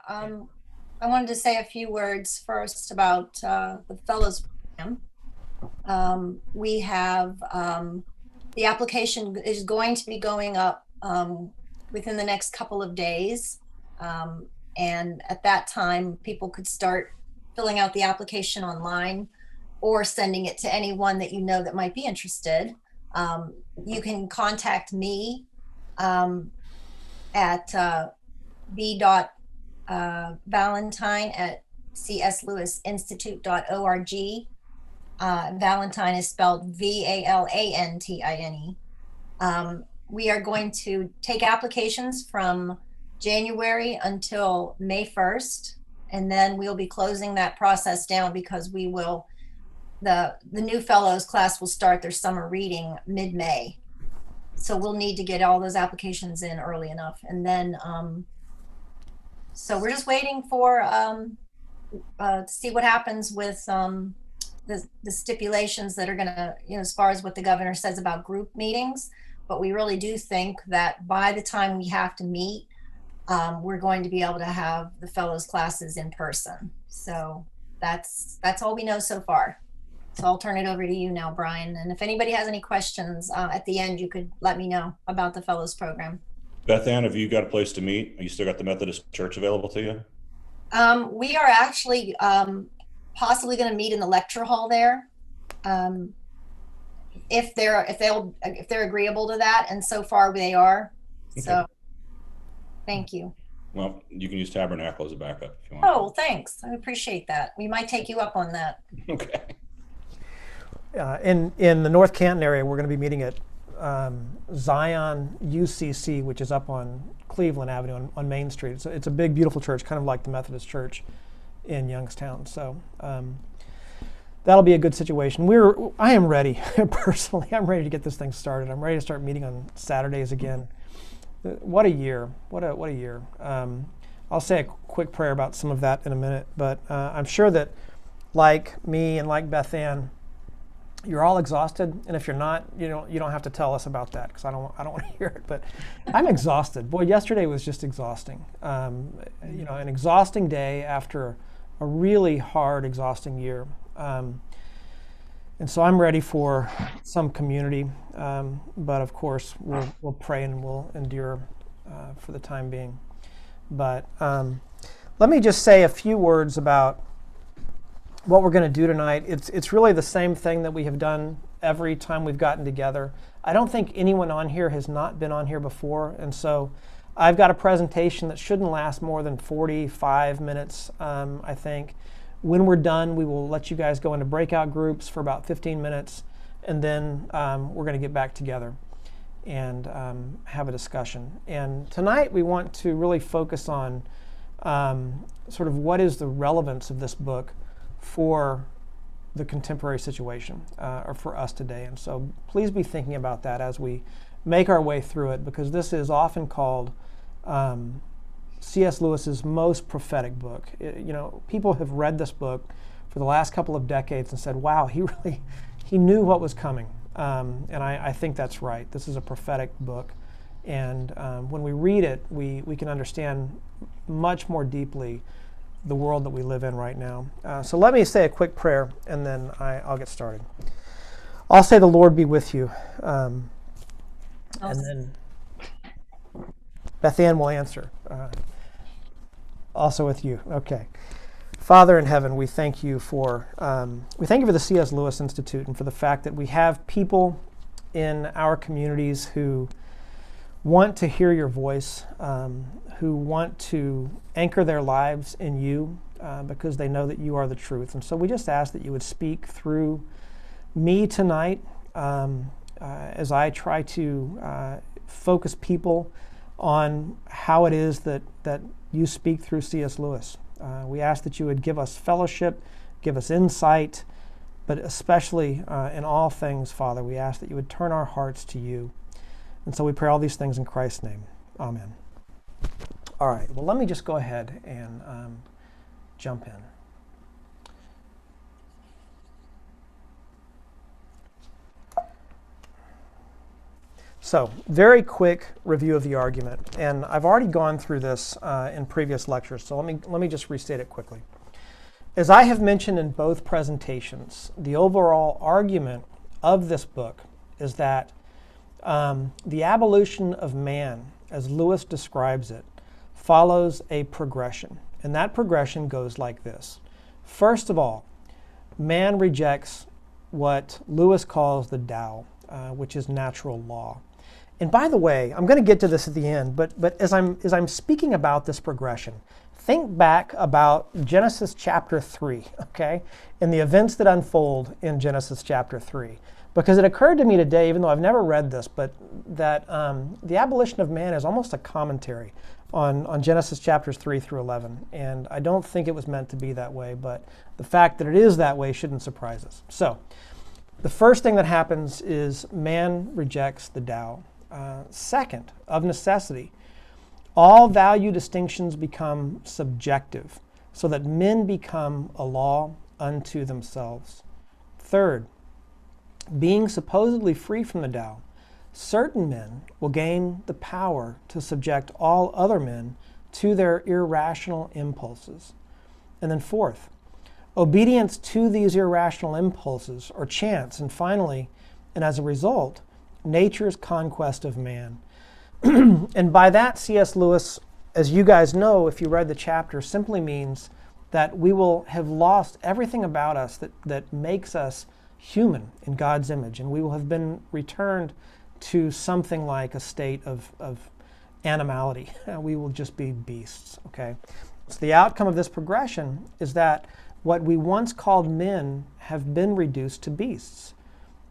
Yeah, I wanted to say a few words first about the fellows program. We have the application is going to be going up within the next couple of days. And at that time, people could start filling out the application online or sending it to anyone that you know that might be interested. You can contact me at b. Valentine at cslewisinstitute.org. Valentine is spelled Valantine. We are going to take applications from January until May 1st, and then we'll be closing that process down because the new fellows class will start their summer reading mid-May. So we'll need to get all those applications in early enough. And then, so we're just waiting for to see what happens with the stipulations that are going to, as far as what the governor says about group meetings. But we really do think that by the time we have to meet, we're going to be able to have the fellows classes in person. So that's all we know so far. So I'll turn it over to you now, Brian. And if anybody has any questions at the end, you could let me know about the fellows program. Beth Ann, have you got a place to meet? You still got the Methodist Church available to you? We are actually possibly going to meet in the lecture hall there, if they're agreeable to that, and so far they are. Okay. So, thank you. Well, you can use Tabernacle as a backup if you want. Oh, thanks. I appreciate that. We might take you up on that. Okay. In the North Canton area, we're going to be meeting at Zion UCC, which is up on Cleveland Avenue on Main Street. So it's a big, beautiful church, kind of like the Methodist Church in Youngstown. So that'll be a good situation. I am ready, personally. I'm ready to get this thing started. I'm ready to start meeting on Saturdays again. What a year. What a year. I'll say a quick prayer about some of that in a minute, but I'm sure that, like me and like Beth Ann, you're all exhausted, and if you're not, you don't have to tell us about that, because I don't want to hear it. But I'm exhausted. Boy, yesterday was just exhausting. An exhausting day after a really hard, exhausting year. And so I'm ready for some community, but of course we'll pray and we'll endure for the time being. But let me just say a few words about what we're going to do tonight. It's really the same thing that we have done every time we've gotten together. I don't think anyone on here has not been on here before, and so I've got a presentation that shouldn't last more than 45 minutes, I think. When we're done, we will let you guys go into breakout groups for about 15 minutes, and then we're going to get back together and have a discussion. And tonight we want to really focus on sort of what is the relevance of this book for the contemporary situation, or for us today. And so please be thinking about that as we make our way through it, because this is often called C.S. Lewis's most prophetic book. People have read this book for the last couple of decades and said, wow, he knew what was coming. And I think that's right. This is a prophetic book. And when we read it, we can understand much more deeply the world that we live in right now. So let me say a quick prayer, and then I'll get started. I'll say, the Lord be with you. And then Beth Ann will answer. Also with you. Okay. Father in heaven, we thank you for the C.S. Lewis Institute, and for the fact that we have people in our communities who want to hear your voice, who want to anchor their lives in you because they know that you are the truth. And so we just ask that you would speak through me tonight as I try to focus people on how it is that you speak through C.S. Lewis. We ask that you would give us fellowship, give us insight, but especially in all things, Father, we ask that you would turn our hearts to you. And so we pray all these things in Christ's name. Amen. All right, well, let me just go ahead and jump in. So, very quick review of the argument, and I've already gone through this in previous lectures, so let me just restate it quickly. As I have mentioned in both presentations, the overall argument of this book is that the abolition of man, as Lewis describes it, follows a progression, and that progression goes like this. First of all, man rejects what Lewis calls the Tao, which is natural law. And by the way, I'm going to get to this at the end, but as I'm speaking about this progression, think back about Genesis chapter 3, okay, and the events that unfold in Genesis chapter 3. Because it occurred to me today, even though I've never read this, but that the abolition of man is almost a commentary on Genesis chapters 3 through 11. And I don't think it was meant to be that way, but the fact that it is that way shouldn't surprise us. So, the first thing that happens is man rejects the Tao. Second, of necessity, all value distinctions become subjective, so that men become a law unto themselves. Third, being supposedly free from the Tao, certain men will gain the power to subject all other men to their irrational impulses. And then fourth, obedience to these irrational impulses or chance, and finally, and as a result, nature's conquest of man. And by that, C.S. Lewis, as you guys know, if you read the chapter, simply means that we will have lost everything about us that makes us human in God's image, and we will have been returned to something like a state of animality. We will just be beasts, okay? So the outcome of this progression is that what we once called men have been reduced to beasts,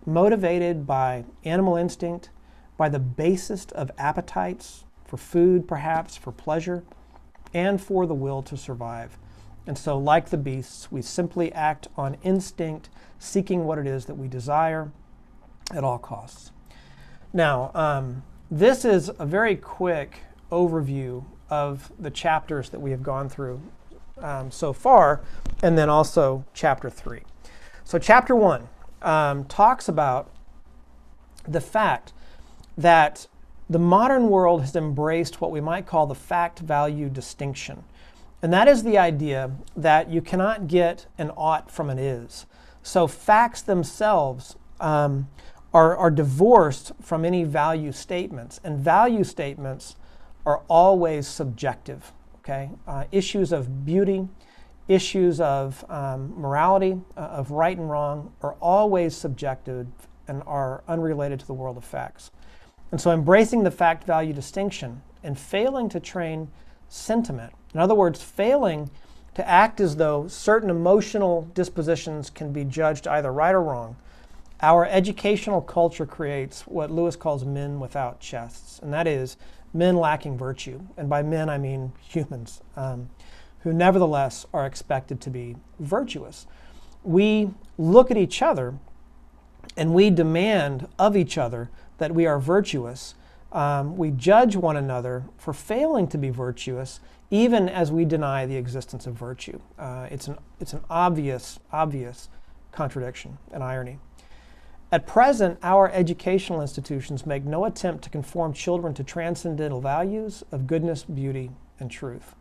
motivated by animal instinct, by the basest of appetites, for food perhaps, for pleasure, and for the will to survive. And so, like the beasts, we simply act on instinct, seeking what it is that we desire at all costs. Now, this is a very quick overview of the chapters that we have gone through so far, and then also chapter 3. So chapter 1 talks about the fact that the modern world has embraced what we might call the fact-value distinction. And that is the idea that you cannot get an ought from an is. So facts themselves are divorced from any value statements. And value statements are always subjective, okay? Issues of beauty, issues of morality, of right and wrong, are always subjective and are unrelated to the world of facts. And so embracing the fact-value distinction and failing to train sentiment, in other words, failing to act as though certain emotional dispositions can be judged either right or wrong, our educational culture creates what Lewis calls men without chests, and that is men lacking virtue. And by men, I mean humans, who nevertheless are expected to be virtuous. We look at each other and we demand of each other that we are virtuous. We judge one another for failing to be virtuous, even as we deny the existence of virtue. It's an obvious contradiction and irony. At present, our educational institutions make no attempt to conform children to transcendental values of goodness, beauty, and truth.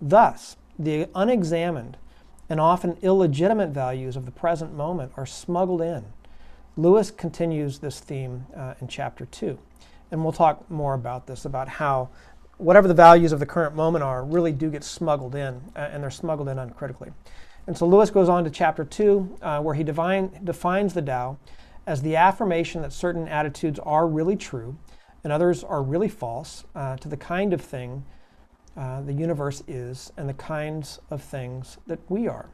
Thus, the unexamined and often illegitimate values of the present moment are smuggled in. Lewis continues this theme in chapter 2. And we'll talk more about this, about how whatever the values of the current moment are really do get smuggled in, and they're smuggled in uncritically. And so Lewis goes on to chapter 2, where he defines the Tao as the affirmation that certain attitudes are really true and others are really false to the kind of thing the universe is and the kinds of things that we are.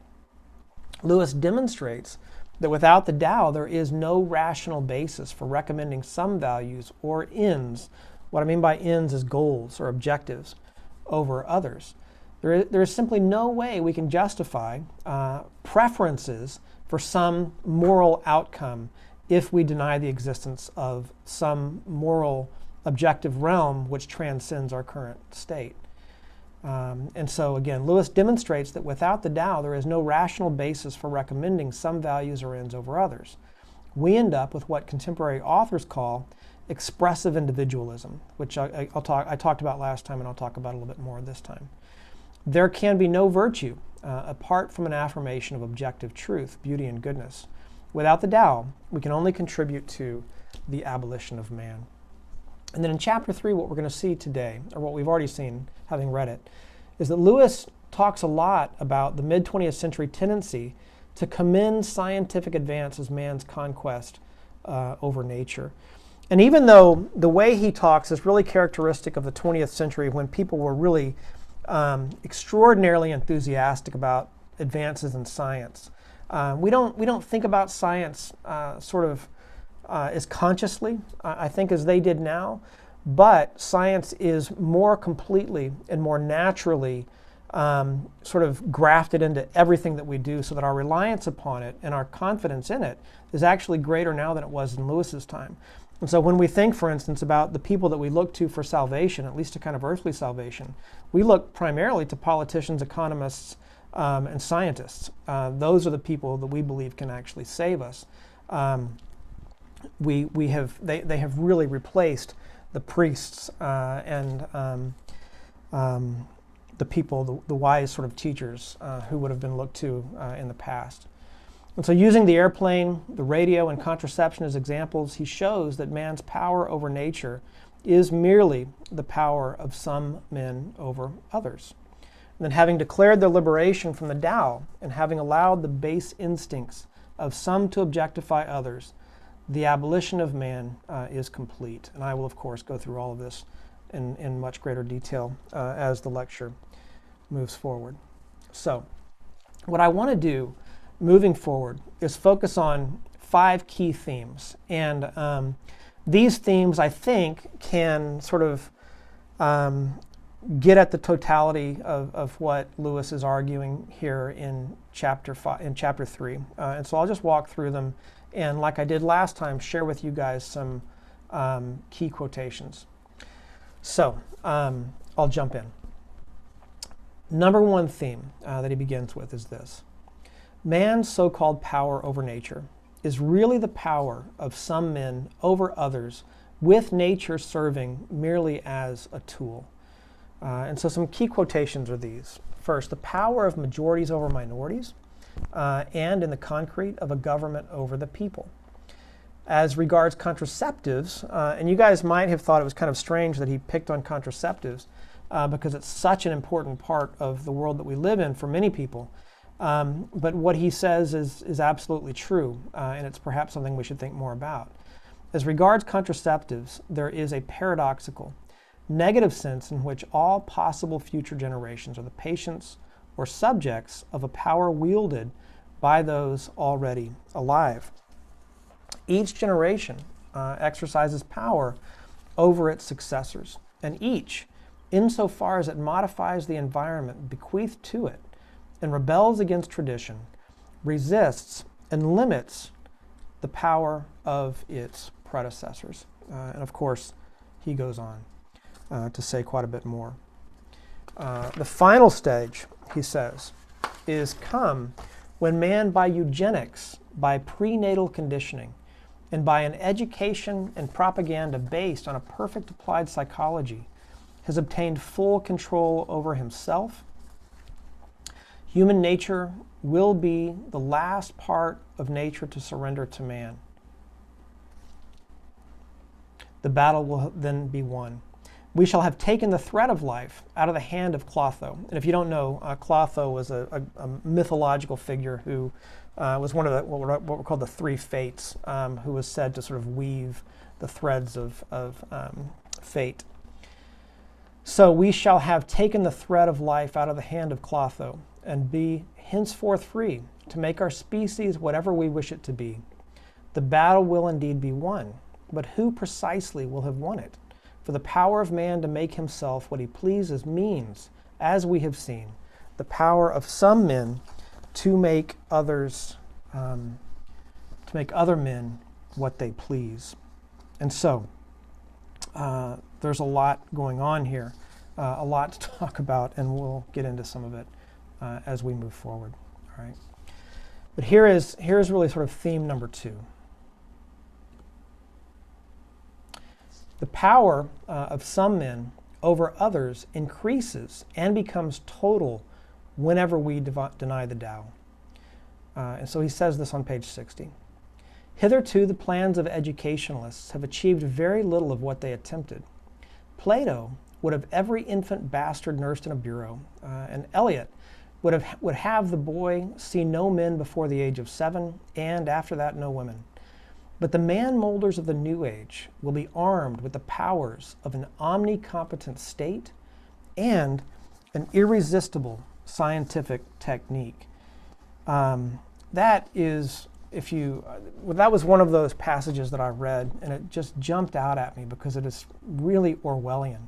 Lewis demonstrates that without the Tao, there is no rational basis for recommending some values or ends. What I mean by ends is goals or objectives over others. There is simply no way we can justify preferences for some moral outcome if we deny the existence of some moral objective realm which transcends our current state. And so again, Lewis demonstrates that without the Tao, there is no rational basis for recommending some values or ends over others. We end up with what contemporary authors call expressive individualism, which I talked about last time, and I'll talk about a little bit more this time. There can be no virtue apart from an affirmation of objective truth, beauty, and goodness. Without the Tao, we can only contribute to the abolition of man. And then in chapter 3, what we're going to see today, or what we've already seen having read it, is that Lewis talks a lot about the mid-20th century tendency to commend scientific advance as man's conquest over nature. And even though the way he talks is really characteristic of the 20th century, when people were really extraordinarily enthusiastic about advances in science, we don't think about science as consciously, I think, as they did now. But science is more completely and more naturally sort of grafted into everything that we do, so that our reliance upon it and our confidence in it is actually greater now than it was in Lewis's time. And so when we think, for instance, about the people that we look to for salvation, at least a kind of earthly salvation, we look primarily to politicians, economists, and scientists. Those are the people that we believe can actually save us. They have really replaced the priests and the people, the wise sort of teachers who would have been looked to in the past. And so using the airplane, the radio, and contraception as examples, he shows that man's power over nature is merely the power of some men over others. And then, having declared their liberation from the Tao and having allowed the base instincts of some to objectify others, the abolition of man is complete. And I will, of course, go through all of this in much greater detail as the lecture moves forward. So, what I want to do moving forward is focus on 5 key themes. And these themes, I think, can sort of get at the totality of what Lewis is arguing here in chapter 3. And so I'll just walk through them, and like I did last time, share with you guys some key quotations. So I'll jump in. Number 1 theme that he begins with is this: man's so-called power over nature is really the power of some men over others, with nature serving merely as a tool. And so some key quotations are these. First, the power of majorities over minorities, and in the concrete of a government over the people. As regards contraceptives, and you guys might have thought it was kind of strange that he picked on contraceptives because it's such an important part of the world that we live in for many people. But what he says is absolutely true, and it's perhaps something we should think more about. As regards contraceptives, there is a paradoxical, negative sense in which all possible future generations are the patients or subjects of a power wielded by those already alive. Each generation exercises power over its successors, and each, insofar as it modifies the environment bequeathed to it and rebels against tradition, resists and limits the power of its predecessors. And of course, he goes on to say quite a bit more. The final stage, he says, is come when man, by eugenics, by prenatal conditioning, and by an education and propaganda based on a perfect applied psychology, has obtained full control over himself. Human nature will be the last part of nature to surrender to man. The battle will then be won. We shall have taken the thread of life out of the hand of Clotho. And if you don't know, Clotho was a mythological figure who was one of the, what were called the 3 fates, who was said to sort of weave the threads of fate. So we shall have taken the thread of life out of the hand of Clotho and be henceforth free to make our species whatever we wish it to be. The battle will indeed be won, but who precisely will have won it? For the power of man to make himself what he pleases means, as we have seen, the power of some men to make others, to make other men what they please. And so, there's a lot going on here, a lot to talk about, and we'll get into some of it as we move forward. All right. But here's really sort of theme number 2. The power of some men over others increases and becomes total whenever we deny the Tao. And so he says this on page 60. Hitherto, the plans of educationalists have achieved very little of what they attempted. Plato would have every infant bastard nursed in a bureau, and Eliot would have the boy see no men before the age of 7, and after that no women. But the man-molders of the New Age will be armed with the powers of an omnicompetent state and an irresistible scientific technique. That is, that was one of those passages that I read, and it just jumped out at me because it is really Orwellian.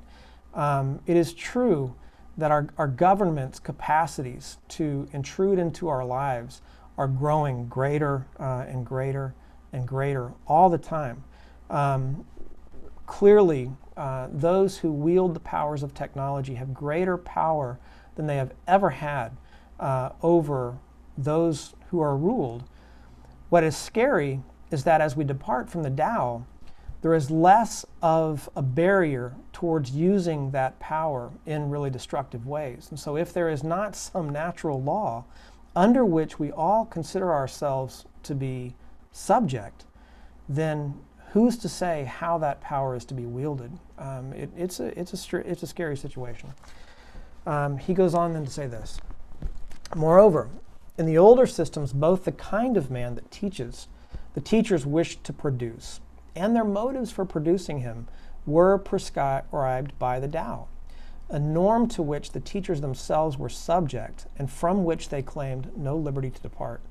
It is true that our government's capacities to intrude into our lives are growing greater and greater and greater all the time. Clearly, those who wield the powers of technology have greater power than they have ever had over those who are ruled. What is scary is that as we depart from the Tao, there is less of a barrier towards using that power in really destructive ways. And so if there is not some natural law under which we all consider ourselves to be subject, then who's to say how that power is to be wielded? It's a scary situation. He goes on then to say this. Moreover, in the older systems, both the kind of man that teaches, the teachers wished to produce, and their motives for producing him were prescribed by the Tao, a norm to which the teachers themselves were subject and from which they claimed no liberty to depart.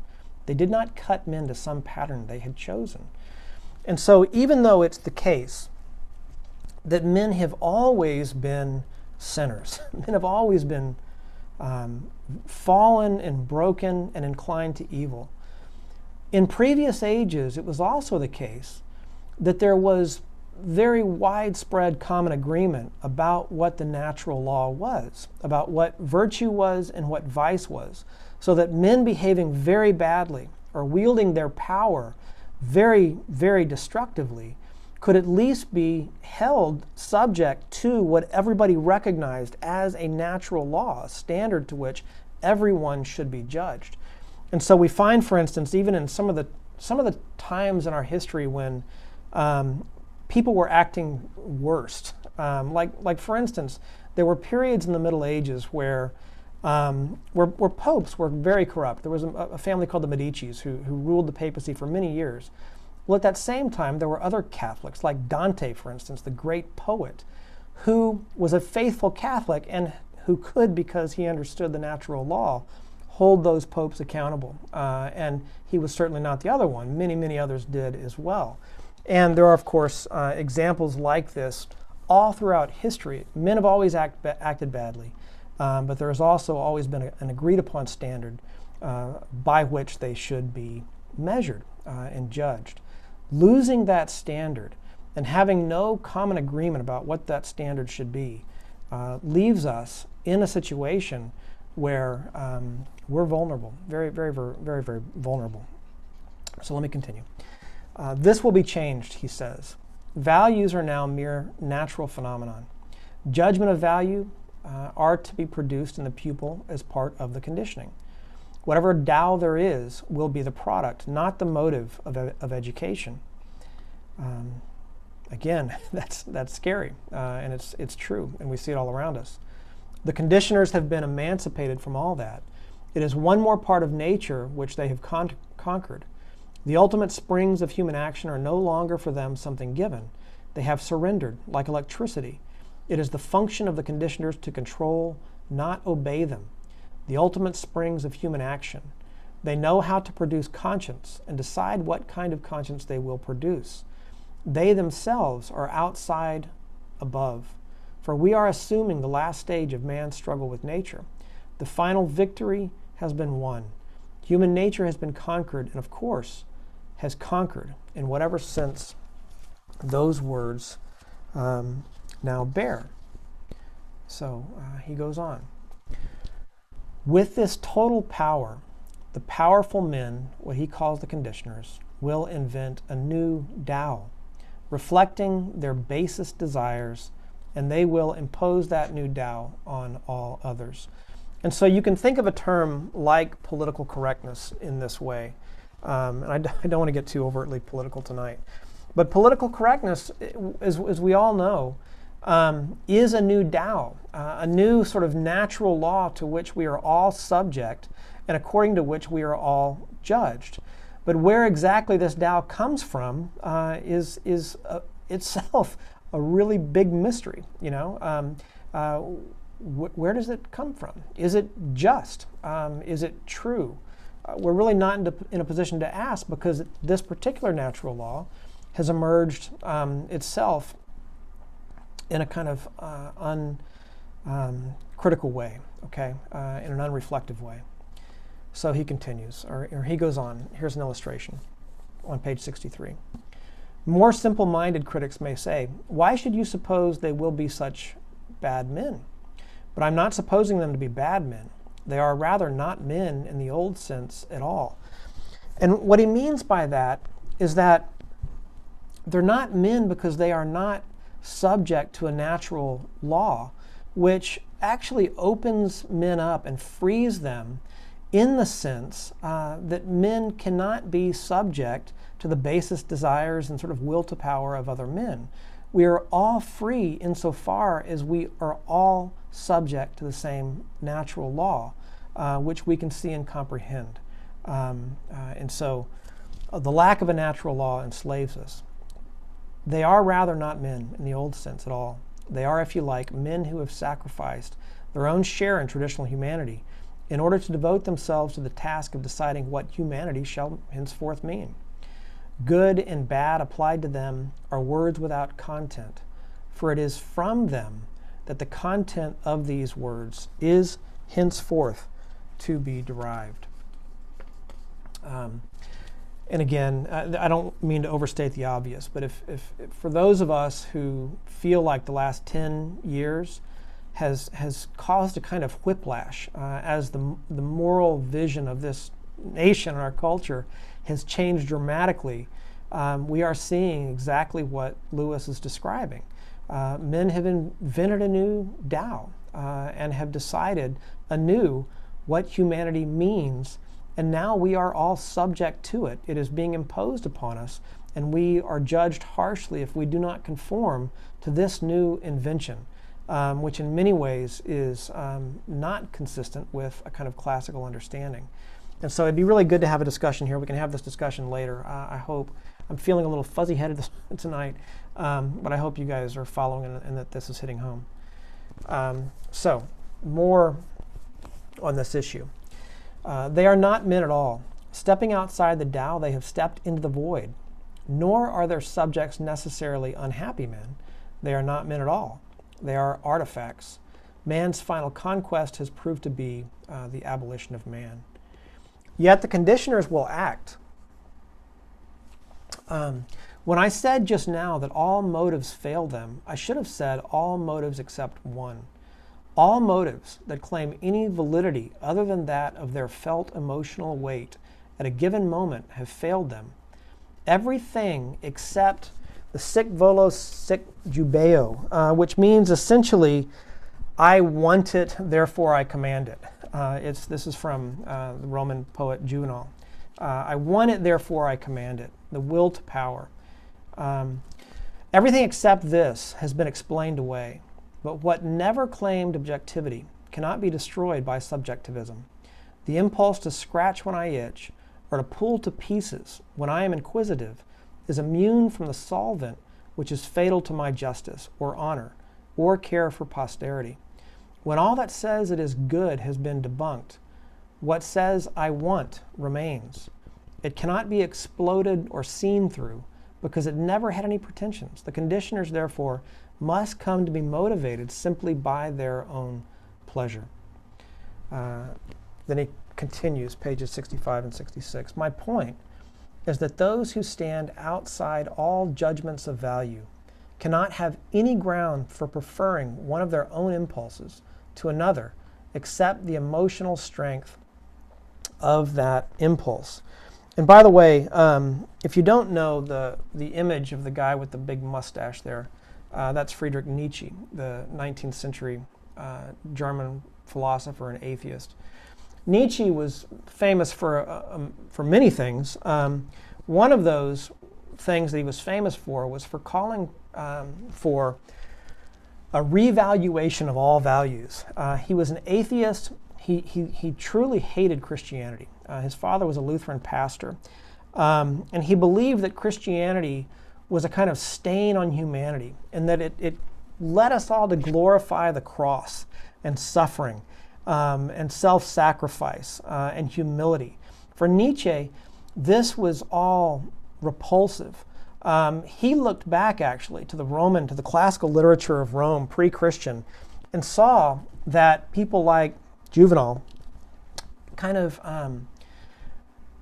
They did not cut men to some pattern they had chosen. And so even though it's the case that men have always been sinners, men have always been fallen and broken and inclined to evil, in previous ages it was also the case that there was very widespread common agreement about what the natural law was, about what virtue was and what vice was, so that men behaving very badly or wielding their power very, very destructively could at least be held subject to what everybody recognized as a natural law, a standard to which everyone should be judged. And so we find, for instance, even in some of the times in our history when people were acting worst, like for instance, there were periods in the Middle Ages where popes were very corrupt. There was a family called the Medicis who ruled the papacy for many years. Well, at that same time, there were other Catholics, like Dante, for instance, the great poet, who was a faithful Catholic and who could, because he understood the natural law, hold those popes accountable. And he was certainly not the other one. Many, many others did as well. And there are, of course, examples like this all throughout history. Men have always acted badly, but there has also always been an agreed-upon standard by which they should be measured and judged. Losing that standard and having no common agreement about what that standard should be leaves us in a situation where we're vulnerable, very, very, very, very, very vulnerable. So let me continue. This will be changed, he says. Values are now mere natural phenomenon. Judgment of value are to be produced in the pupil as part of the conditioning. Whatever Tao there is will be the product, not the motive of education. Again, that's scary, and it's true, and we see it all around us. The conditioners have been emancipated from all that. It is one more part of nature which they have conquered. The ultimate springs of human action are no longer for them something given. They have surrendered, like electricity. It is the function of the conditioners to control, not obey them. The ultimate springs of human action. They know how to produce conscience and decide what kind of conscience they will produce. They themselves are outside, above. For we are assuming the last stage of man's struggle with nature. The final victory has been won. Human nature has been conquered, and of course, has conquered in whatever sense those words now bear. So he goes on. With this total power, the powerful men, what he calls the conditioners, will invent a new Tao, reflecting their basest desires, and they will impose that new Tao on all others. And so you can think of a term like political correctness in this way. And I don't want to get too overtly political tonight. But political correctness, as we all know, is a new Tao, a new sort of natural law to which we are all subject and according to which we are all judged. But where exactly this Tao comes from is itself a really big mystery. Where does it come from? Is it just? Is it true? We're really not in a position to ask, because this particular natural law has emerged itself in a kind of uncritical way, okay, in an unreflective way. So he continues, or he goes on. Here's an illustration on page 63. More simple-minded critics may say, why should you suppose they will be such bad men? But I'm not supposing them to be bad men. They are rather not men in the old sense at all. And what he means by that is that they're not men because they are not subject to a natural law, which actually opens men up and frees them in the sense that men cannot be subject to the basest desires and sort of will to power of other men. We are all free insofar as we are all subject to the same natural law, which we can see and comprehend. And so the lack of a natural law enslaves us. They are rather not men in the old sense at all. They are, if you like, men who have sacrificed their own share in traditional humanity in order to devote themselves to the task of deciding what humanity shall henceforth mean. Good and bad applied to them are words without content, for it is from them that the content of these words is henceforth to be derived. And again, I don't mean to overstate the obvious, but if for those of us who feel like the last 10 years has caused a kind of whiplash as the moral vision of this nation and our culture has changed dramatically, we are seeing exactly what Lewis is describing. Men have invented a new Tao and have decided anew what humanity means, and now we are all subject to it. It is being imposed upon us, and we are judged harshly if we do not conform to this new invention, which in many ways is not consistent with a kind of classical understanding. And so it'd be really good to have a discussion here. We can have this discussion later, I hope. I'm feeling a little fuzzy-headed tonight, but I hope you guys are following and that this is hitting home. So, more on this issue. They are not men at all. Stepping outside the Tao, they have stepped into the void. Nor are their subjects necessarily unhappy men. They are not men at all. They are artifacts. Man's final conquest has proved to be the abolition of man. Yet the conditioners will act. When I said just now that all motives fail them, I should have said all motives except one. All motives that claim any validity other than that of their felt emotional weight at a given moment have failed them. Everything except the sic volo sic jubeo, which means essentially, I want it, therefore I command it. This is from the Roman poet Juvenal. I want it, therefore I command it. The will to power. Everything except this has been explained away. But what never claimed objectivity cannot be destroyed by subjectivism. The impulse to scratch when I itch, or to pull to pieces when I am inquisitive, is immune from the solvent which is fatal to my justice, or honor, or care for posterity. When all that says it is good has been debunked, what says I want remains. It cannot be exploded or seen through, because it never had any pretensions. The conditioners, therefore, must come to be motivated simply by their own pleasure. Then he continues, pages 65 and 66. My point is that those who stand outside all judgments of value cannot have any ground for preferring one of their own impulses to another except the emotional strength of that impulse. And by the way, if you don't know the image of the guy with the big mustache there, that's Friedrich Nietzsche, the 19th century German philosopher and atheist. Nietzsche was famous for many things. One of those things that he was famous for was for calling for a revaluation of all values. He was an atheist. He truly hated Christianity. His father was a Lutheran pastor, and he believed that Christianity was a kind of stain on humanity, and that it led us all to glorify the cross and suffering and self-sacrifice and humility. For Nietzsche, this was all repulsive. He looked back actually to the classical literature of Rome, pre-Christian, and saw that people like Juvenal kind of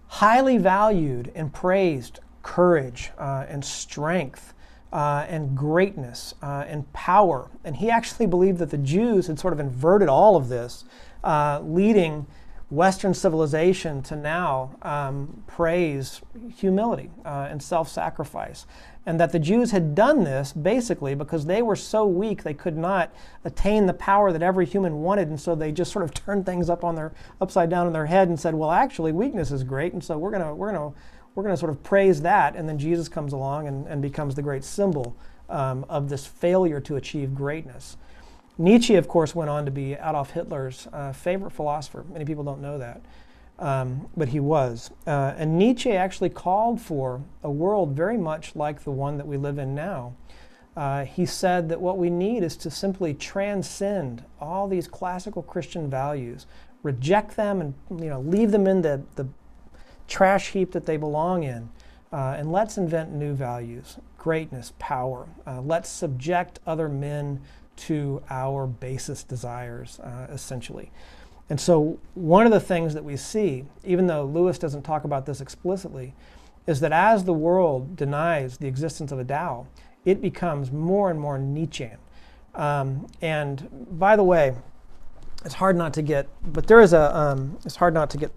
highly valued and praised courage and strength and greatness and power. And he actually believed that the Jews had sort of inverted all of this, leading Western civilization to now praise humility and self-sacrifice. And that the Jews had done this basically because they were so weak they could not attain the power that every human wanted, and so they just sort of turned things upside down on their head and said, well, actually weakness is great, and so we're gonna sort of praise that. And then Jesus comes along and becomes the great symbol of this failure to achieve greatness. Nietzsche, of course, went on to be Adolf Hitler's favorite philosopher. Many people don't know that, but he was. And Nietzsche actually called for a world very much like the one that we live in now. He said that what we need is to simply transcend all these classical Christian values, reject them, and leave them in the trash heap that they belong in, and let's invent new values: greatness, power. Let's subject other men to our basest desires, essentially. And so one of the things that we see, even though Lewis doesn't talk about this explicitly, is that as the world denies the existence of a Tao, it becomes more and more Nietzschean. And by the way, it's hard not to get, but there is it's hard not to get,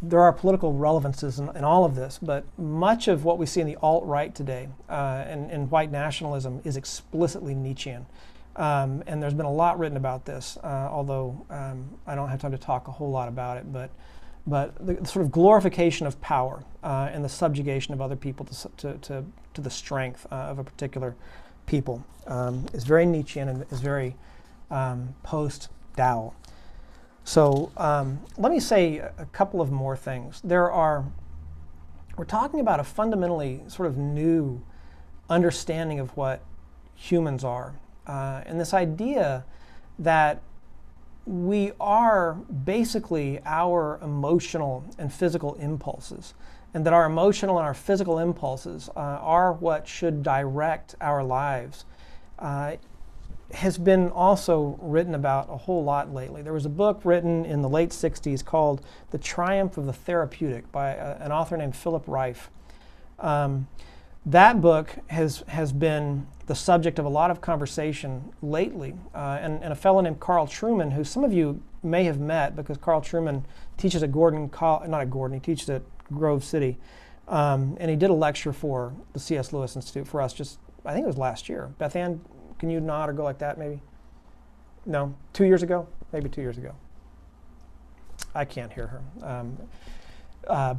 there are political relevances in all of this, but much of what we see in the alt-right today and white nationalism is explicitly Nietzschean. And there's been a lot written about this, although I don't have time to talk a whole lot about it, but the sort of glorification of power and the subjugation of other people to the strength of a particular people is very Nietzschean and is very post-Tao. So let me say a couple of more things. We're talking about a fundamentally sort of new understanding of what humans are. And this idea that we are basically our emotional and physical impulses, and that our emotional and our physical impulses are what should direct our lives, has been also written about a whole lot lately. There was a book written in the late 60s called The Triumph of the Therapeutic by an author named Philip Reif. That book has been the subject of a lot of conversation lately, and a fellow named Carl Trueman, who some of you may have met because Carl Trueman teaches at he teaches at Grove City, and he did a lecture for the C.S. Lewis Institute for us I think it was last year. Beth Ann, can you nod or go like that maybe? No? 2 years ago? Maybe 2 years ago. I can't hear her.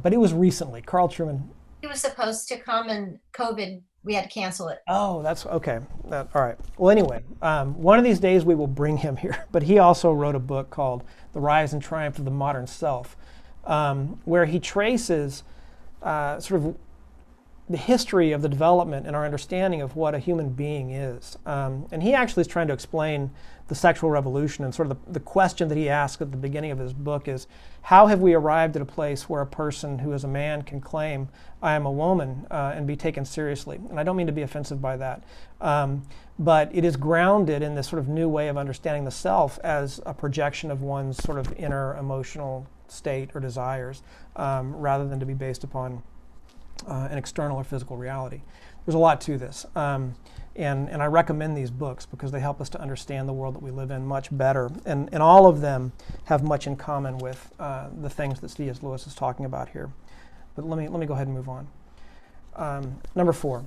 But it was recently. Carl Trueman. He was supposed to come and COVID, we had to cancel it. Oh, that's okay. All right. Well, anyway, one of these days we will bring him here. But he also wrote a book called The Rise and Triumph of the Modern Self, where he traces sort of the history of the development and our understanding of what a human being is. And he actually is trying to explain the sexual revolution, and sort of the question that he asks at the beginning of his book is, how have we arrived at a place where a person who is a man can claim, I am a woman, and be taken seriously? And I don't mean to be offensive by that, but it is grounded in this sort of new way of understanding the self as a projection of one's sort of inner emotional state or desires, rather than to be based upon an external or physical reality. There's a lot to this. And I recommend these books because they help us to understand the world that we live in much better. And all of them have much in common with the things that C.S. Lewis is talking about here. but let me go ahead and move on. Number 4,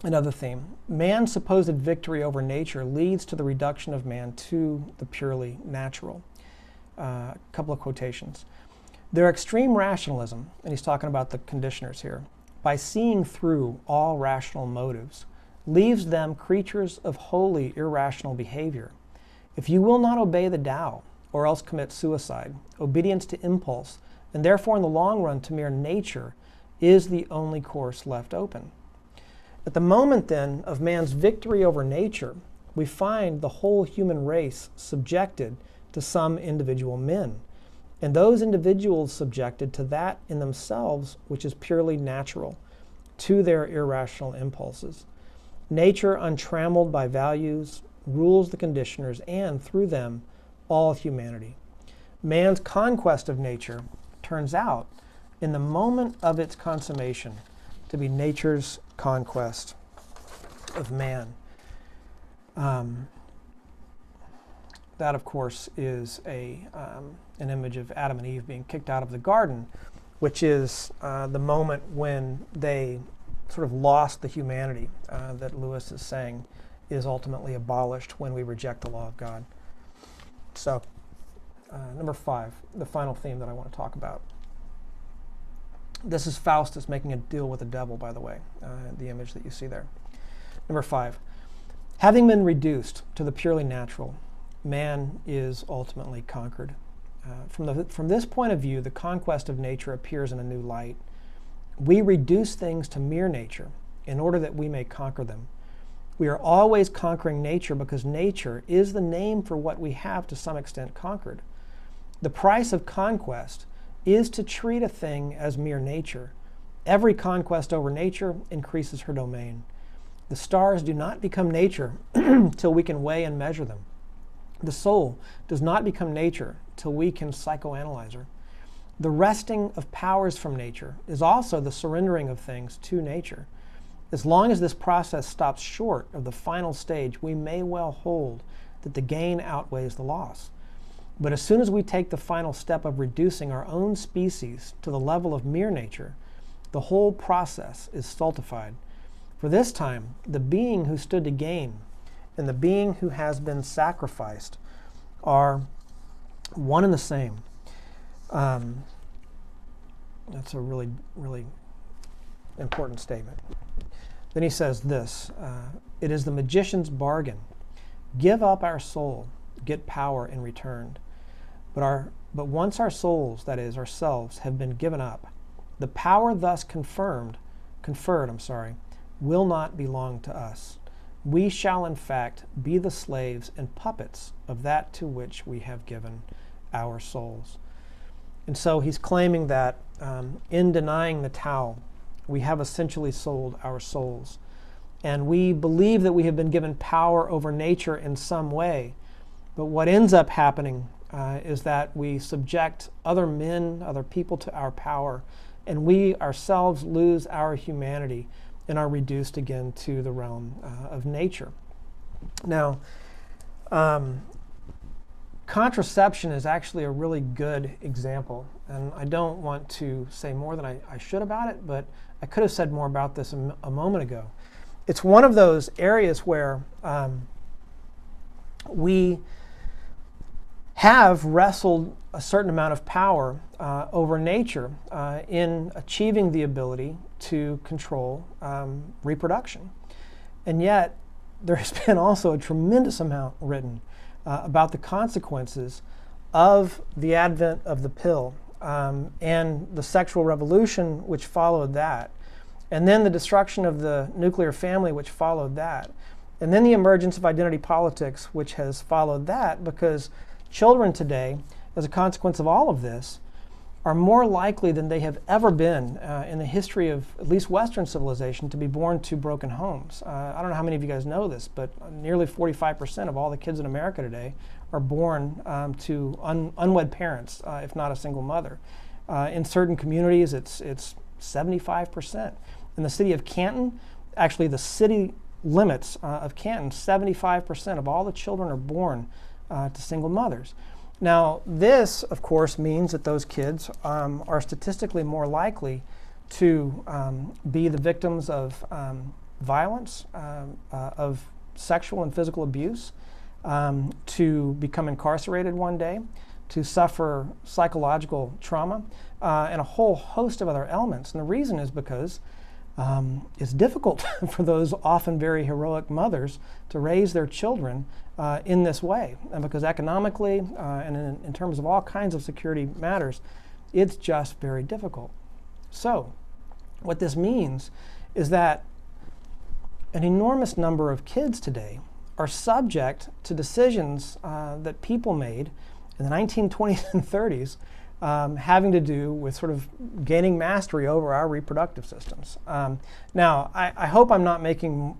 another theme. Man's supposed victory over nature leads to the reduction of man to the purely natural. A couple of quotations. Their extreme rationalism, and he's talking about the conditioners here, by seeing through all rational motives, leaves them creatures of wholly irrational behavior. If you will not obey the Tao, or else commit suicide, obedience to impulse, and therefore in the long run to mere nature, is the only course left open. At the moment then of man's victory over nature, we find the whole human race subjected to some individual men, and those individuals subjected to that in themselves which is purely natural, to their irrational impulses. Nature, untrammeled by values, rules the conditioners, and through them, all humanity. Man's conquest of nature turns out, in the moment of its consummation, to be nature's conquest of man. That, of course, is an image of Adam and Eve being kicked out of the garden, which is the moment when they sort of lost the humanity that Lewis is saying is ultimately abolished when we reject the law of God. So, number 5, the final theme that I want to talk about. This is Faustus making a deal with the devil, by the way, the image that you see there. Number 5, having been reduced to the purely natural, man is ultimately conquered. From this point of view, the conquest of nature appears in a new light. We reduce things to mere nature in order that we may conquer them. We are always conquering nature because nature is the name for what we have to some extent conquered. The price of conquest is to treat a thing as mere nature. Every conquest over nature increases her domain. The stars do not become nature till we can weigh and measure them. The soul does not become nature till we can psychoanalyze her. The wresting of powers from nature is also the surrendering of things to nature. As long as this process stops short of the final stage, we may well hold that the gain outweighs the loss. But as soon as we take the final step of reducing our own species to the level of mere nature, the whole process is stultified. For this time, the being who stood to gain and the being who has been sacrificed are one and the same. That's a really, really important statement. Then he says this, it is the magician's bargain. Give up our soul, get power in return. But once our souls, that is, ourselves, have been given up, the power thus conferred, will not belong to us. We shall, in fact, be the slaves and puppets of that to which we have given our souls. And so he's claiming that in denying the Tao, we have essentially sold our souls. And we believe that we have been given power over nature in some way. But what ends up happening is that we subject other men, other people to our power, and we ourselves lose our humanity and are reduced again to the realm of nature. Now, contraception is actually a really good example, and I don't want to say more than I should about it, but I could have said more about this a moment ago. It's one of those areas where we have wrestled a certain amount of power over nature in achieving the ability to control reproduction. And yet, there has been also a tremendous amount written about the consequences of the advent of the pill and the sexual revolution which followed that, and then the destruction of the nuclear family which followed that, and then the emergence of identity politics which has followed that, because children today, as a consequence of all of this, are more likely than they have ever been in the history of at least Western civilization to be born to broken homes. I don't know how many of you guys know this, but nearly 45% of all the kids in America today are born to unwed parents, if not a single mother. In certain communities, it's 75%. In the city of Canton, actually the city limits of Canton, 75% of all the children are born to single mothers. Now, this, of course, means that those kids are statistically more likely to be the victims of violence, of sexual and physical abuse, to become incarcerated one day, to suffer psychological trauma, and a whole host of other elements. And the reason is because it's difficult for those often very heroic mothers to raise their children in this way. And because economically and in terms of all kinds of security matters, it's just very difficult. So what this means is that an enormous number of kids today are subject to decisions that people made in the 1920s and 30s having to do with sort of gaining mastery over our reproductive systems. Now, I hope I'm not making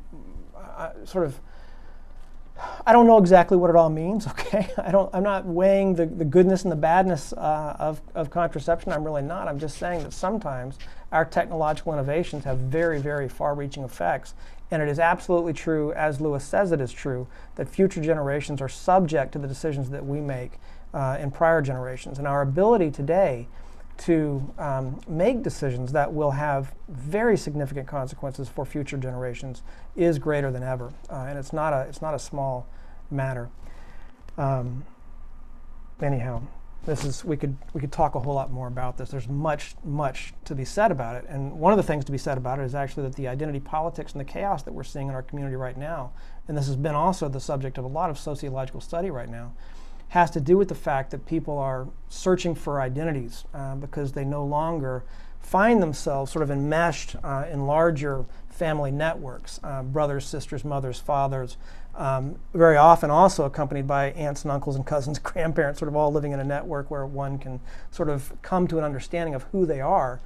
I don't know exactly what it all means, okay? I'm not weighing the goodness and the badness of contraception. I'm really not. I'm just saying that sometimes our technological innovations have very, very far-reaching effects. And it is absolutely true, as Lewis says it is true, that future generations are subject to the decisions that we make in prior generations. And our ability today to make decisions that will have very significant consequences for future generations is greater than ever, and it's not a small matter. Anyhow, we could talk a whole lot more about this. There's much to be said about it, and one of the things to be said about it is actually that the identity politics and the chaos that we're seeing in our community right now, and this has been also the subject of a lot of sociological study right now, has to do with the fact that people are searching for identities because they no longer find themselves sort of enmeshed in larger family networks, brothers, sisters, mothers, fathers, very often also accompanied by aunts and uncles and cousins, grandparents, sort of all living in a network where one can sort of come to an understanding of who they are.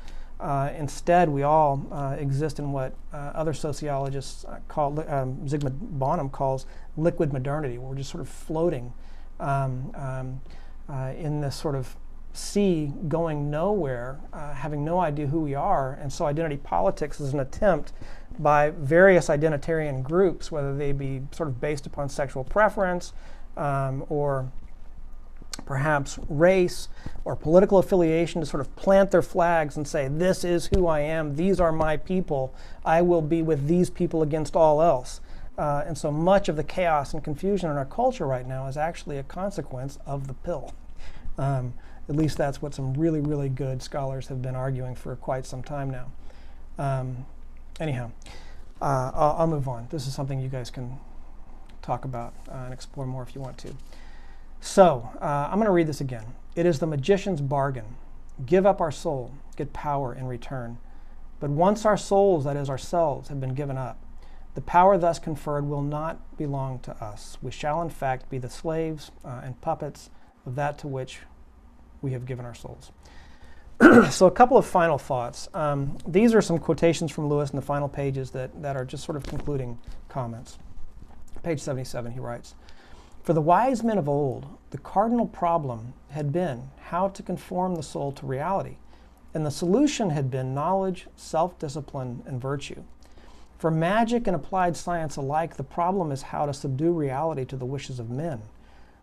Instead, we all exist in what other sociologists call, Zygmunt Bonham calls liquid modernity, where we're just sort of floating in this sort of sea going nowhere, having no idea who we are. And so identity politics is an attempt by various identitarian groups, whether they be sort of based upon sexual preference or perhaps race or political affiliation, to sort of plant their flags and say, this is who I am, these are my people, I will be with these people against all else. And so much of the chaos and confusion in our culture right now is actually a consequence of the pill. At least that's what some really, really good scholars have been arguing for quite some time now. Anyhow, I'll move on. This is something you guys can talk about and explore more if you want to. So I'm going to read this again. It is the magician's bargain. Give up our soul, get power in return. But once our souls, that is ourselves, have been given up, the power thus conferred will not belong to us. We shall in fact be the slaves and puppets of that to which we have given our souls. So a couple of final thoughts. These are some quotations from Lewis in the final pages that are just sort of concluding comments. Page 77, he writes, "For the wise men of old, the cardinal problem had been how to conform the soul to reality, and the solution had been knowledge, self-discipline, and virtue. For magic and applied science alike, the problem is how to subdue reality to the wishes of men.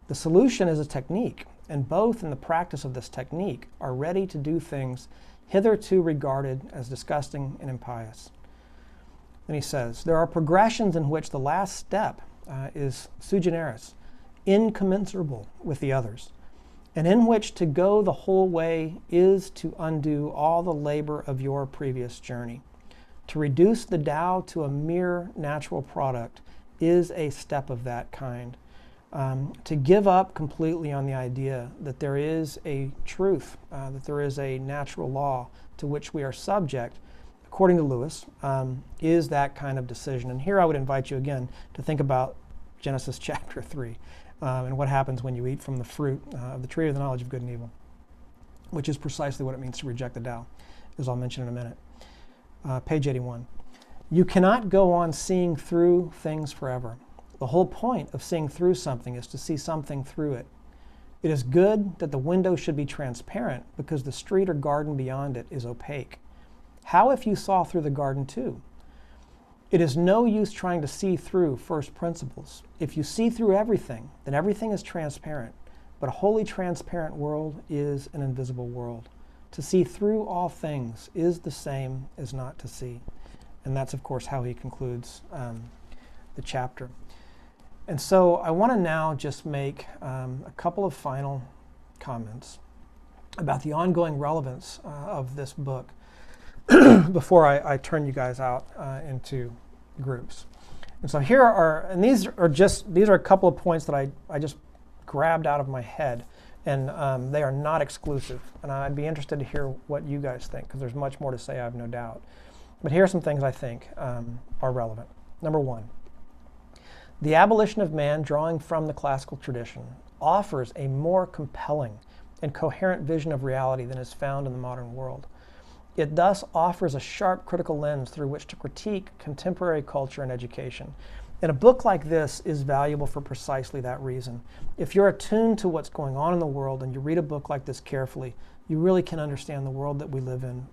The solution is a technique, and both in the practice of this technique are ready to do things hitherto regarded as disgusting and impious." Then he says, "There are progressions in which the last step is sui generis, incommensurable with the others, and in which to go the whole way is to undo all the labor of your previous journey. To reduce the Tao to a mere natural product is a step of that kind. To give up completely on the idea that there is a truth, that there is a natural law to which we are subject, according to Lewis, is that kind of decision." And here I would invite you again to think about Genesis chapter 3 and what happens when you eat from the fruit of the tree of the knowledge of good and evil, which is precisely what it means to reject the Tao, as I'll mention in a minute. Page 81. "You cannot go on seeing through things forever. The whole point of seeing through something is to see something through it. It is good that the window should be transparent because the street or garden beyond it is opaque. How if you saw through the garden too? It is no use trying to see through first principles. If you see through everything, then everything is transparent. but a wholly transparent world is an invisible world. To see through all things is the same as not to see. And that's, of course, how he concludes the chapter. And so I want to now just make a couple of final comments about the ongoing relevance of this book before I turn you guys out into groups. And so here are, and these are a couple of points that I just grabbed out of my head, and they are not exclusive. And I'd be interested to hear what you guys think, because there's much more to say, I have no doubt. But here are some things I think are relevant. Number one, the abolition of man, drawing from the classical tradition, offers a more compelling and coherent vision of reality than is found in the modern world. It thus offers a sharp critical lens through which to critique contemporary culture and education. And a book like this is valuable for precisely that reason. If you're attuned to what's going on in the world and you read a book like this carefully, you really can understand the world that we live in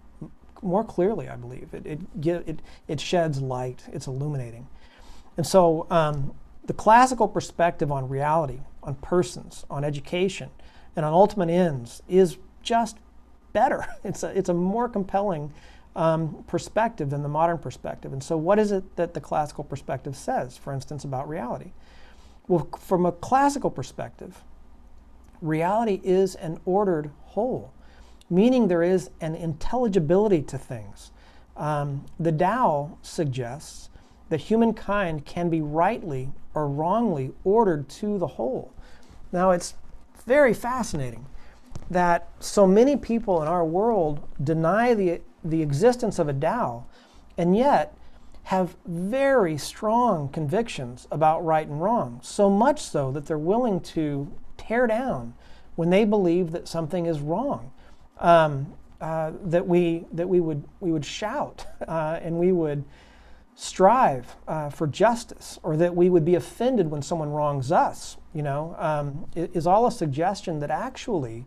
more clearly, I believe. It sheds light. It's illuminating. And so the classical perspective on reality, on persons, on education, and on ultimate ends is just better. It's a more compelling perspective than the modern perspective. And so what is it that the classical perspective says, for instance, about reality? Well, from a classical perspective, reality is an ordered whole, meaning there is an intelligibility to things. The Tao suggests that humankind can be rightly or wrongly ordered to the whole. Now, it's very fascinating that so many people in our world deny the existence of a Tao, and yet have very strong convictions about right and wrong, so much so that they're willing to tear down when they believe that something is wrong. That we would shout and we would strive for justice, or that we would be offended when someone wrongs us. It is all a suggestion that actually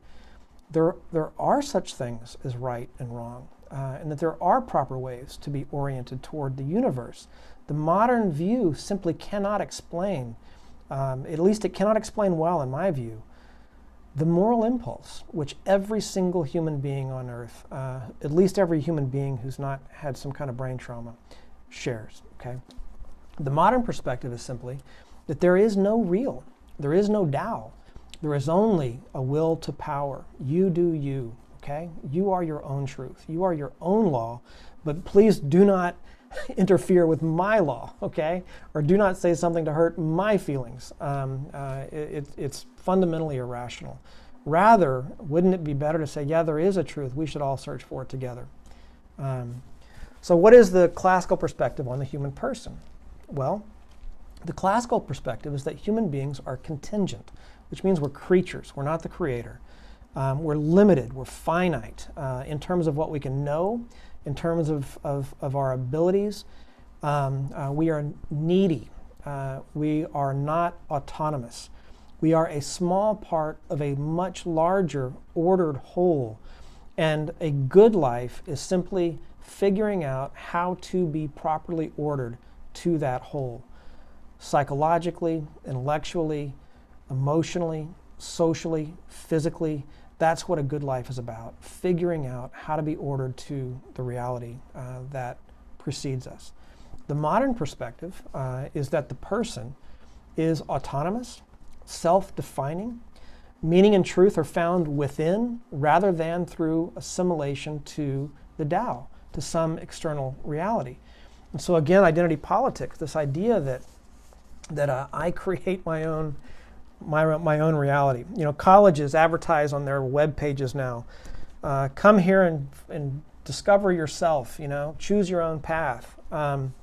there are such things as right and wrong, and that there are proper ways to be oriented toward the universe. The modern view simply cannot explain, at least it cannot explain well in my view, the moral impulse which every single human being on earth, at least every human being who's not had some kind of brain trauma, shares. Okay? The modern perspective is simply that there is no real, there is no Tao, there is only a will to power. You do you. Okay? You are your own truth. You are your own law, but please do not interfere with my law, okay? Or do not say something to hurt my feelings. It's fundamentally irrational. Rather, wouldn't it be better to say, yeah, there is a truth. We should all search for it together. So what is the classical perspective on the human person? Well, the classical perspective is that human beings are contingent, which means we're creatures. We're not the creator. We're limited. We're finite in terms of what we can know, in terms of our abilities. We are needy. We are not autonomous. We are a small part of a much larger ordered whole. And a good life is simply figuring out how to be properly ordered to that whole. Psychologically, intellectually, emotionally, socially, physically. That's what a good life is about, figuring out how to be ordered to the reality that precedes us. The modern perspective is that the person is autonomous, self-defining. Meaning and truth are found within rather than through assimilation to the Tao, to some external reality. And so again, identity politics, this idea that I create my own reality. Colleges advertise on their web pages now, come here and discover yourself, choose your own path. And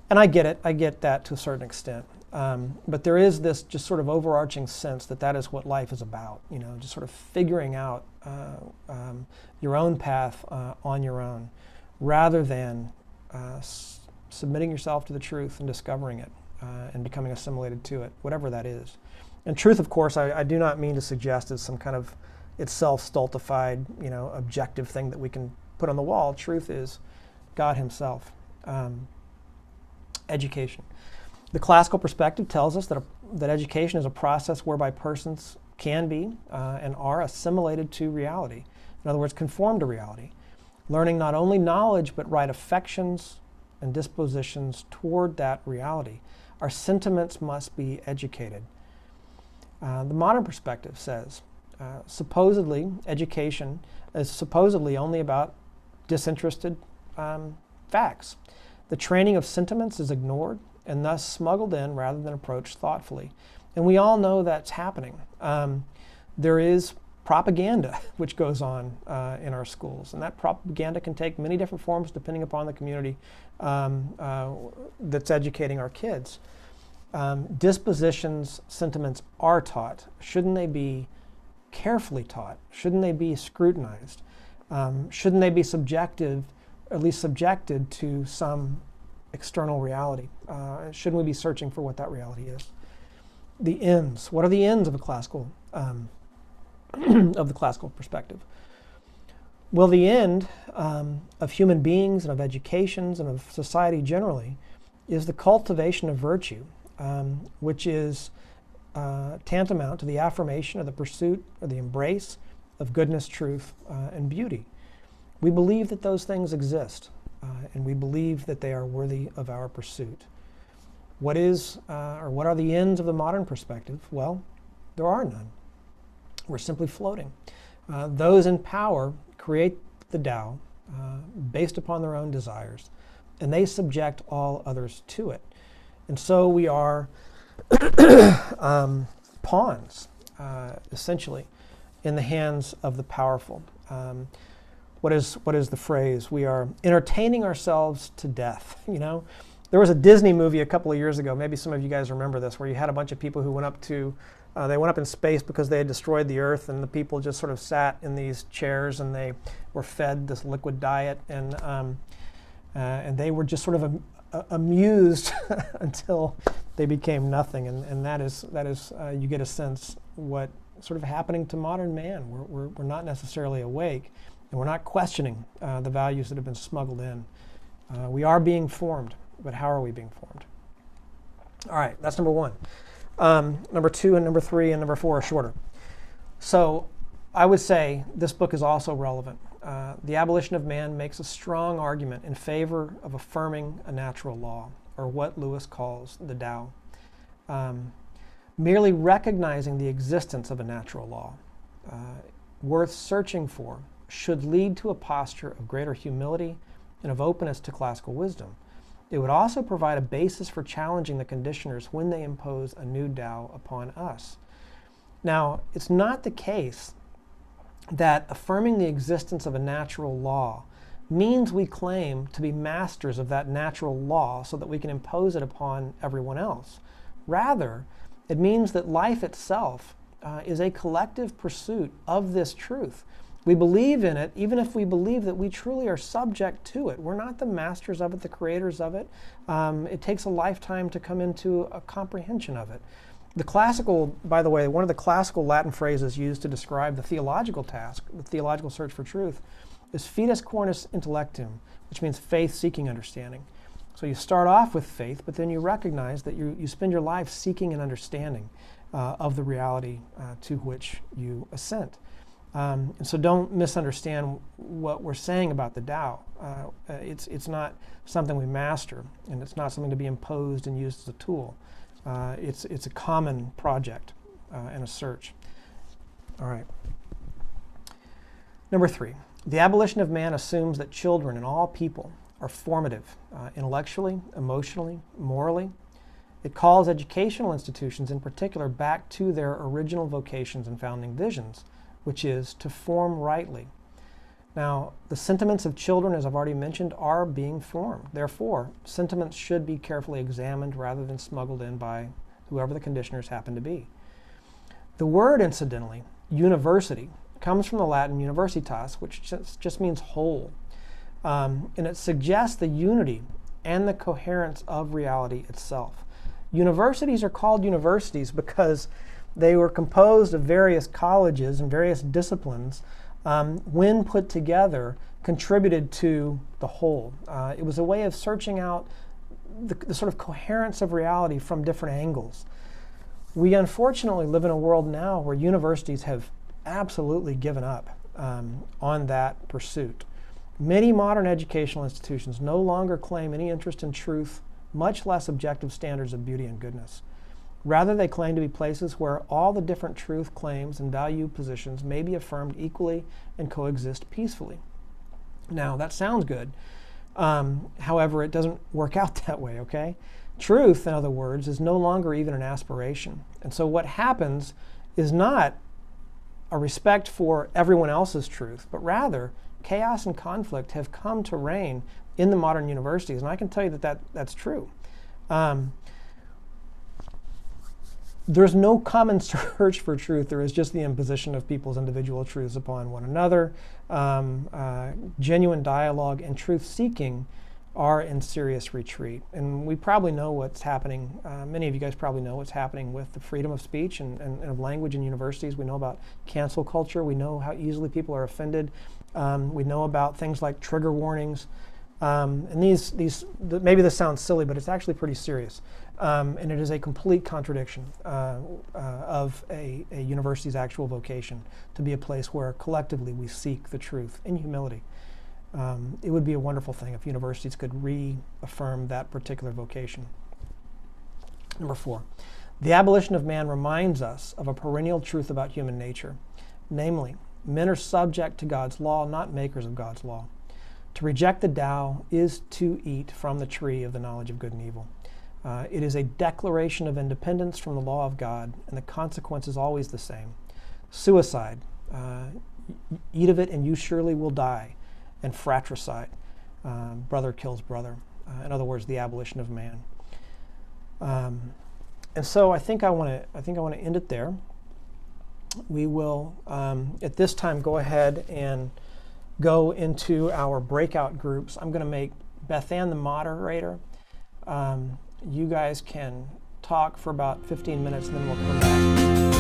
I get it, I get that to a certain extent. But there is this just sort of overarching sense that is what life is about, just sort of figuring out your own path on your own, rather than submitting yourself to the truth and discovering it and becoming assimilated to it, whatever that is. And truth, of course, I do not mean to suggest is some kind of itself stultified, objective thing that we can put on the wall. Truth is God himself. Education. The classical perspective tells us that education is a process whereby persons can be, and are assimilated to reality. In other words, conform to reality. Learning not only knowledge, but right affections and dispositions toward that reality. Our sentiments must be educated. The modern perspective says, supposedly, education is supposedly only about disinterested facts. The training of sentiments is ignored and thus smuggled in rather than approached thoughtfully. And we all know that's happening. There is propaganda which goes on in our schools, and that propaganda can take many different forms depending upon the community that's educating our kids. Dispositions, sentiments are taught. Shouldn't they be carefully taught? Shouldn't they be scrutinized? Shouldn't they be subjective, at least subjected to some external reality? Shouldn't we be searching for what that reality is? The ends. What are the ends of a classical of the classical perspective? Well, the end of human beings and of educations and of society generally is the cultivation of virtue, which is tantamount to the affirmation of the pursuit or the embrace of goodness, truth, and beauty. We believe that those things exist, and we believe that they are worthy of our pursuit. What is, or what are the ends of the modern perspective? Well, there are none. We're simply floating. Those in power create the Tao based upon their own desires, and they subject all others to it. And so we are pawns, essentially, in the hands of the powerful. What is the phrase? We are entertaining ourselves to death. You know, there was a Disney movie a couple of years ago. Maybe some of you guys remember this, where you had a bunch of people who went up to, they went up in space because they had destroyed the Earth, and the people just sort of sat in these chairs and they were fed this liquid diet, and they were just sort of amused until they became nothing. And that is you get a sense what sort of happening to modern man. We're not necessarily awake, and we're not questioning the values that have been smuggled in. We are being formed, but how are we being formed? All right, that's number one. Number two and number three and number four are shorter. So I would say this book is also relevant. The Abolition of Man makes a strong argument in favor of affirming a natural law, or what Lewis calls the Tao. Merely recognizing the existence of a natural law, worth searching for, should lead to a posture of greater humility and of openness to classical wisdom. It would also provide a basis for challenging the conditioners when they impose a new Tao upon us. Now, it's not the case that affirming the existence of a natural law means we claim to be masters of that natural law so that we can impose it upon everyone else. Rather, it means that life itself is a collective pursuit of this truth. We believe in it, even if we believe that we truly are subject to it. We're not the masters of it, the creators of it. It takes a lifetime to come into a comprehension of it. The classical, by the way, one of the classical Latin phrases used to describe the theological task, the theological search for truth, is fides cornis intellectum, which means faith seeking understanding. So you start off with faith, but then you recognize that you spend your life seeking an understanding of the reality to which you assent. And so don't misunderstand what we're saying about the Tao. It's not something we master, and it's not something to be imposed and used as a tool. It's a common project and a search. All right. Number three, the abolition of man assumes that children and all people are formative, intellectually, emotionally, morally. It calls educational institutions in particular back to their original vocations and founding visions, which is to form rightly. Now, the sentiments of children, as I've already mentioned, are being formed. Therefore, sentiments should be carefully examined rather than smuggled in by whoever the conditioners happen to be. The word, incidentally, university, comes from the Latin universitas, which just means whole. And it suggests the unity and the coherence of reality itself. Universities are called universities because they were composed of various colleges and various disciplines, when put together, contributed to the whole. It was a way of searching out the sort of coherence of reality from different angles. We unfortunately live in a world now where universities have absolutely given up on that pursuit. Many modern educational institutions no longer claim any interest in truth, much less objective standards of beauty and goodness. Rather, they claim to be places where all the different truth claims and value positions may be affirmed equally and coexist peacefully. Now, that sounds good. However, it doesn't work out that way, okay? Truth, in other words, is no longer even an aspiration. And so what happens is not a respect for everyone else's truth, but rather chaos and conflict have come to reign in the modern universities. And I can tell you that's true. There's no common search for truth. There is just the imposition of people's individual truths upon one another. Genuine dialogue and truth-seeking are in serious retreat. And we probably know what's happening. Many of you guys probably know what's happening with the freedom of speech and of language in universities. We know about cancel culture. We know how easily people are offended. We know about things like trigger warnings. And maybe this sounds silly, but it's actually pretty serious. And it is a complete contradiction of a university's actual vocation to be a place where collectively we seek the truth in humility. It would be a wonderful thing if universities could reaffirm that particular vocation. Number 4, the abolition of man reminds us of a perennial truth about human nature. Namely, men are subject to God's law, not makers of God's law. To reject the Tao is to eat from the tree of the knowledge of good and evil. It is a declaration of independence from the law of God, and the consequence is always the same. Suicide, eat of it and you surely will die. And fratricide, brother kills brother. In other words, the abolition of man. And so I think I want to end it there. We will at this time go ahead and go into our breakout groups. I'm going to make Beth Ann the moderator. You guys can talk for about 15 minutes and then we'll come back.